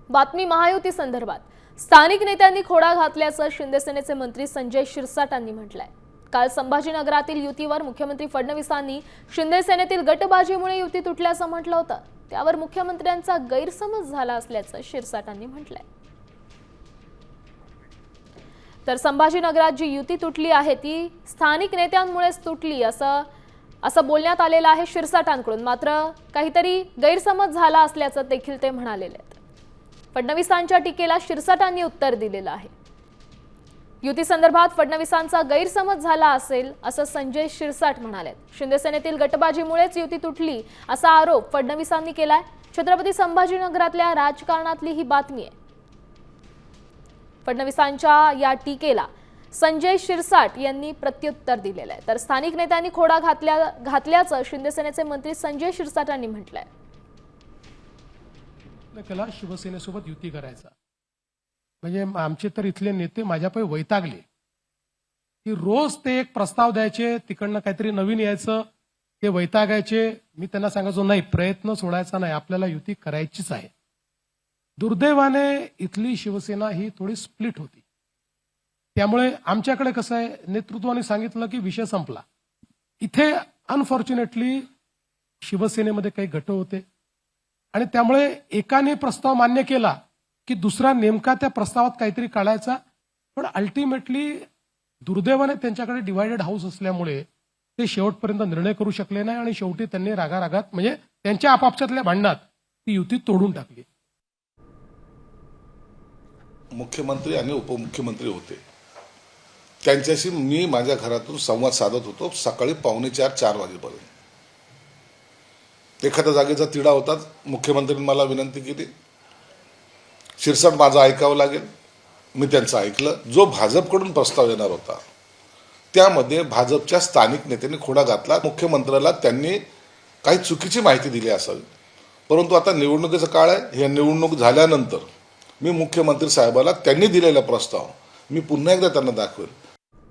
बातमी महायुती संदर्भात स्थानिक नेत्यांनी खोडा घातल्याचं शिंदेसेनेचे मंत्री संजय शिरसाटांनी म्हटलंय। काल संभाजीनगरातील युतीवर मुख्यमंत्री फडणवीसांनी शिंदेसेनेतील गटबाजीमुळे युती तुटल्याचं म्हटलं होतं। त्यावर मुख्यमंत्र्यांचा गैरसमज झाला असल्याचं शिरसाटांनी म्हटलंय। तर संभाजीनगरात जी युती तुटली आहे ती स्थानिक नेत्यांमुळेच तुटली असं बोलण्यात आलेलं आहे शिरसाटांकडून। मात्र काहीतरी गैरसमज झाला असल्याचं देखील ते म्हणालेले आहेत। फडणवीसांच्या टीकेला शिरसाटांनी उत्तर दिलेलं आहे। युती संदर्भात फडणवीसांचा गैरसमज झाला असेल असं संजय शिरसाट म्हणाले। शिंदेसेनेतील गटबाजीमुळेच युती तुटली असा आरोप फडणवीसांनी केलाय। छत्रपती संभाजीनगरातल्या राजकारणातली ही बातमी आहे। फडणवीसांच्या या टीकेला संजय शिरसाट यांनी प्रत्युत्तर दिलेलं आहे। तर स्थानिक नेत्यांनी खोडा घातल्याचं शिंदेसेनेचे मंत्री संजय शिरसाट यांनी म्हटलंय। केला शिवसेनेसोबत युती करायचा म्हणजे आमचे तर इथले नेते माझ्यापै वैतागले की रोज ते एक प्रस्ताव द्यायचे, तिकडनं काहीतरी नवीन यायचं, ते वैतागायचे। मी त्यांना सांगायचो नाही, प्रयत्न सोडायचा नाही, आपल्याला युती करायचीच आहे। दुर्दैवाने इथली शिवसेना ही थोडी स्प्लिट होती। त्यामुळे आमच्याकडे कसं आहे, नेतृत्वाने सांगितलं की विषय संपला। इथे अनफॉर्च्युनेटली शिवसेनेमध्ये काही गट होते आणि त्यामुळे एकाने प्रस्ताव मान्य केला की दुसरा नेमका त्या प्रस्तावात काहीतरी काढायचा। पण अल्टिमेटली दुर्दैवाने त्यांच्याकडे डिवायडेड हाऊस असल्यामुळे ते शेवटपर्यंत निर्णय करू शकले नाही आणि शेवटी त्यांनी रागारागात म्हणजे त्यांच्या आपापसातल्या भांडणात ती युती तोडून टाकली। मुख्यमंत्री आणि उपमुख्यमंत्री होते, त्यांच्याशी मी माझ्या घरातून संवाद साधत होतो सकाळी 3:45-4 वाजेपर्यंत। एखाद्या जागेचा तिढा होता, मुख्यमंत्र्यांनी मला विनंती केली, शिरसाट माझं ऐकावं लागेल। मी त्यांचं ऐकलं। जो भाजपकडून प्रस्ताव येणार होता त्यामध्ये भाजपच्या स्थानिक नेत्यांनी खोडा घातला। मुख्यमंत्र्याला त्यांनी काही चुकीची माहिती दिली असावी, परंतु आता निवडणुकीचा काळ आहे। हे निवडणूक झाल्यानंतर मी मुख्यमंत्री साहेबाला त्यांनी दिलेला प्रस्ताव मी पुन्हा एकदा त्यांना दाखवेल।